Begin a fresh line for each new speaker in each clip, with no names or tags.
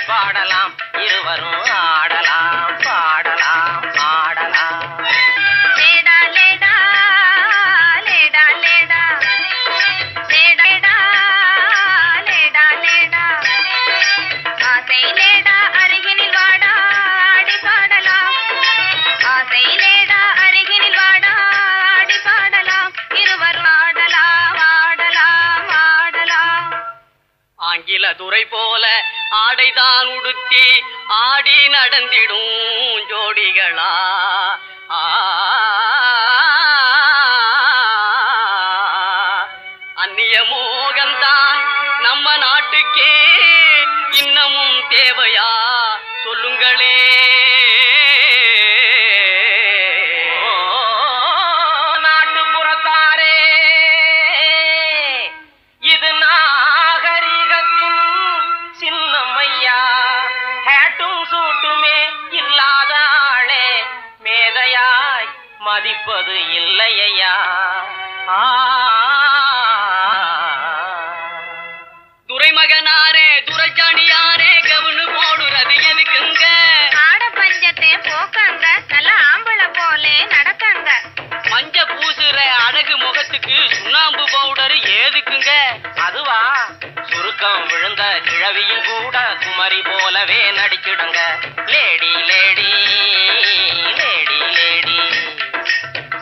பாடலாம் இருவரும் ஆடலாம் பாடலாம் ஆடலாம்.
லேடா லேடா லேடா லேடா லேடா லேடா லேடா ஆசை லேடா அருகினில் வாடா ஆடி பாடலாம். ஆசை லேடா அருகினில் வாடா ஆடி பாடலாம். இருவரும் ஆடலாம் ஆடலாம் ஆடலாம்.
ஆங்கில துரை போல ஆடைதான் உடுத்தி ஆடி நடந்திடும் ஜோடிகளா அந்நிய மோகம்தான் நம்ம நாட்டுக்கே இன்னமும் தேவையா சொல்லுங்களே. நாட்டுப்புறத்தாரே இது நாகரிகத்தின் சின்னம்மையா. ஹேட்டும் சூட்டுமே இல்லாத ஆளே மேதையாய் மதிப்பது இல்லையா. துரைமகனாரே துரைச்சாணியாரே கவுனு போடுறது எதுக்குங்க?
ஆட பஞ்சத்தை போக்கங்க நல்ல ஆம்பளை போலே நடக்கங்க.
மஞ்ச பூசுற அழகு முகத்துக்கு சுண்ணாம்பு பவுடர் ஏதுக்குங்க? அதுவா சுருக்கம் விழுந்த கிழவியும் கூட குமரி போலவே நடிச்சிடுங்க. Lady lady lady lady.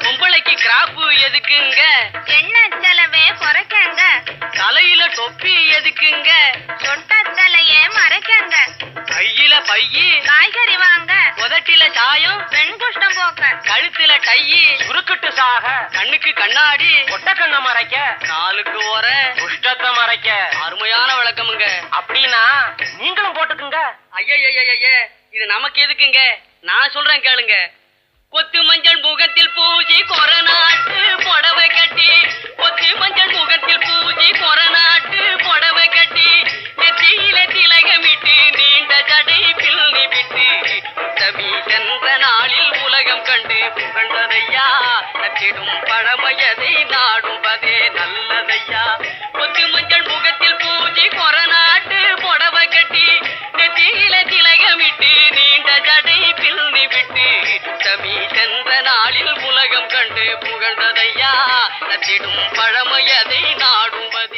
பொம்பளைக்கு கிராப்பு எதுக்குங்க?
எண்ணெய் செலவே குறைக்கங்க.
தலையில தொப்பி எதுக்குங்க?
சொட்ட தலையே மறைக்கங்க.
கையில பையி
காய்கறி வாங்க.
உதட்டில சாயம்
பெண் குஷ்டம் போக்க.
கழுத்துல டையி சுருக்கிட்டு சாக. கண்ணுக்கு கண்ணாடி ஒட்ட கண்ண மறைக்க. காலுக்கு ஓர குஷ்டத்தை மறைக்க. அருமையான விளக்கமுங்க. அப்படின்னா நீங்களும் போட்டுக்குங்க. ஐய இது நமக்கு எதுக்குங்க? நான் சொல்றேன் கேளுங்க. கொத்து மஞ்சள் முகத்தில் பூஜி கொரநாட்டு புடவை கட்டி. கொத்து மஞ்சள் முகத்தில் பூஜி கொரநாட்டு புடவை கட்டி. நெத்தியில திலகமிட்டு நீண்ட ஜடை பிள்ளி விட்டு உத்தமி சென்ற நாளில் உலகம் கண்டு புகழ்ந்ததையா. நச்சிடும் பழமையதை நாடுவதே நல்லதையா. கொத்து மஞ்சள் முகத்தில் பூஜி கொரநாட்டு புடவை கட்டி. நெத்தியில திலகமிட்டு நீண்ட ஜடை பிள்ளி விட்டு உத்தமி சென்ற நாளில் உலகம் கண்டு புகழ்ந்ததையா. நச்சிடும் பழமையதை நாடுவதே